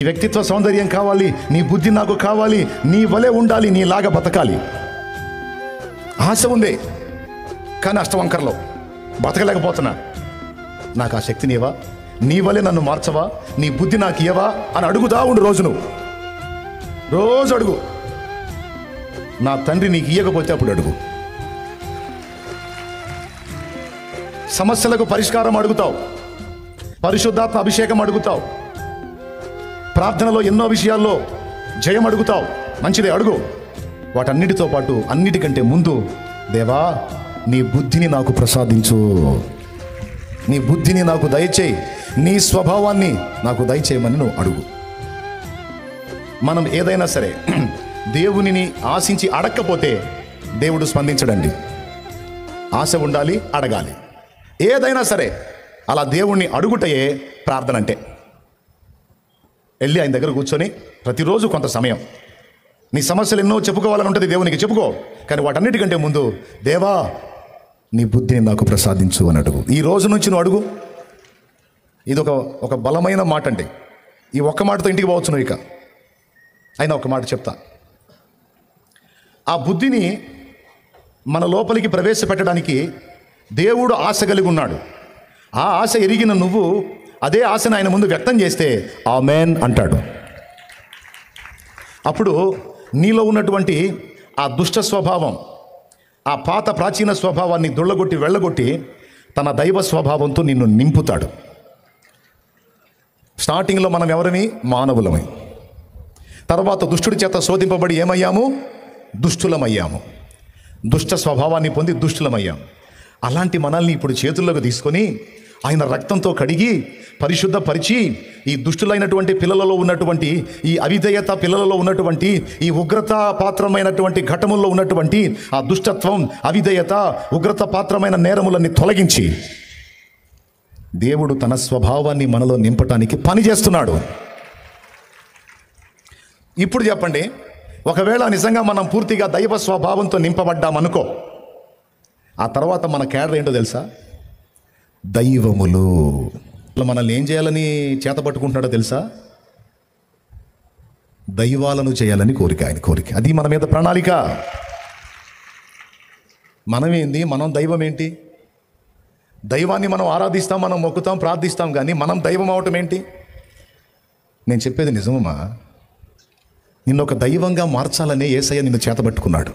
నీ వ్యక్తిత్వ సౌందర్యం కావాలి, నీ బుద్ధి నాకు కావాలి, నీ వలె ఉండాలి, నీలాగా బతకాలి. ఆశ ఉంది కానీ అష్టవంకరలో బతకలేకపోతున్నా. నాకు ఆ శక్తి నీవా, నీ వలె నన్ను మార్చవా, నీ బుద్ధి నాకు ఇవ్వవా అని అడుగుతా ఉండు. రోజు అడుగు. నా తండ్రి నీకు ఇయ్యకపోతే అప్పుడు అడుగు. సమస్యలకు పరిష్కారం అడుగుతావు, పరిశుద్ధాత్మ అభిషేకం అడుగుతావు, ప్రార్థనలో ఎన్నో విషయాల్లో జయం అడుగుతావు. మంచిదే, అడుగు. వాటన్నిటితో పాటు అన్నిటికంటే ముందు దేవా నీ బుద్ధిని నాకు ప్రసాదించు, నీ బుద్ధిని నాకు దయచేయి, నీ స్వభావాన్ని నాకు దయచేయమని నువ్వు అడుగు. మనం ఏదైనా సరే దేవునిని ఆశించి అడగకపోతే దేవుడు స్పందించడండి. ఆశ ఉండాలి, అడగాలి. ఏదైనా సరే అలా దేవుణ్ణి అడుగుటయే ప్రార్థన అంటే. వెళ్ళి ఆయన దగ్గర కూర్చొని ప్రతిరోజు కొంత సమయం నీ సమస్యలు ఎన్నో చెప్పుకోవాలని ఉంటుంది, దేవునికి చెప్పుకో. కానీ వాటన్నిటికంటే ముందు దేవా నీ బుద్ధిని నాకు ప్రసాదించు అని అడుగు. ఈ రోజు నుంచి నువ్వు అడుగు. ఇది ఒక బలమైన మాట అండి. ఈ ఒక్క మాటతో ఇంటికి పోవచ్చు నువ్వు. ఇక అయినా ఒక మాట చెప్తా. ఆ బుద్ధిని మన లోపలికి ప్రవేశపెట్టడానికి దేవుడు ఆశ కలిగి ఉన్నాడు. ఆ ఆశ ఎరిగిన నువ్వు అదే ఆశను ఆయన ముందు వ్యక్తం చేస్తే ఆమేన్ అంటాడు. అప్పుడు నీలో ఉన్నటువంటి ఆ దుష్ట స్వభావం, ఆ పాత ప్రాచీన స్వభావాన్ని వెళ్ళగొట్టి తన దైవ స్వభావంతో నిన్ను నింపుతాడు. స్టార్టింగ్లో మనం ఎవరమి? మానవులమై. తర్వాత దుష్టుడి చేత శోధింపబడి ఏమయ్యాము? దుష్టులమయ్యాము. దుష్ట స్వభావాన్ని పొంది దుష్టులమయ్యాము. అలాంటి మనల్ని ఇప్పుడు చేతుల్లోకి తీసుకొని ఆయన రక్తంతో కడిగి పరిశుద్ధపరిచి ఈ దుష్టులైనటువంటి పిల్లలలో ఉన్నటువంటి, ఈ అవిధేయత పిల్లలలో ఉన్నటువంటి, ఈ ఉగ్రత పాత్రమైనటువంటి ఘటముల్లో ఉన్నటువంటి ఆ దుష్టత్వం, అవిధేయత, ఉగ్రత పాత్రమైన నేరములన్నీ తొలగించి దేవుడు తన స్వభావాన్ని మనలో నింపటానికి పని చేస్తున్నాడు. ఇప్పుడు చెప్పండి, ఒకవేళ నిజంగా మనం పూర్తిగా దైవ స్వభావంతో నింపబడ్డామనుకో, ఆ తర్వాత మన కేడర్ ఏంటో తెలుసా? దైవములు. మనల్ని ఏం చేయాలని చేత పట్టుకుంటున్నాడో తెలుసా? దైవాలను చేయాలని కోరిక, ఆయన కోరిక. అది మన మీద ప్రణాళిక. మనమేంది? మనం దైవం ఏంటి? దైవాన్ని మనం ఆరాధిస్తాం, మనం మొక్కుతాం, ప్రార్థిస్తాం, కానీ మనం దైవం అవటం ఏంటి? నేను చెప్పేది నిజమమ్మా. నిన్ను ఒక దైవంగా మార్చాలనే యేసయ్య నిన్ను చేతబట్టుకున్నాడు.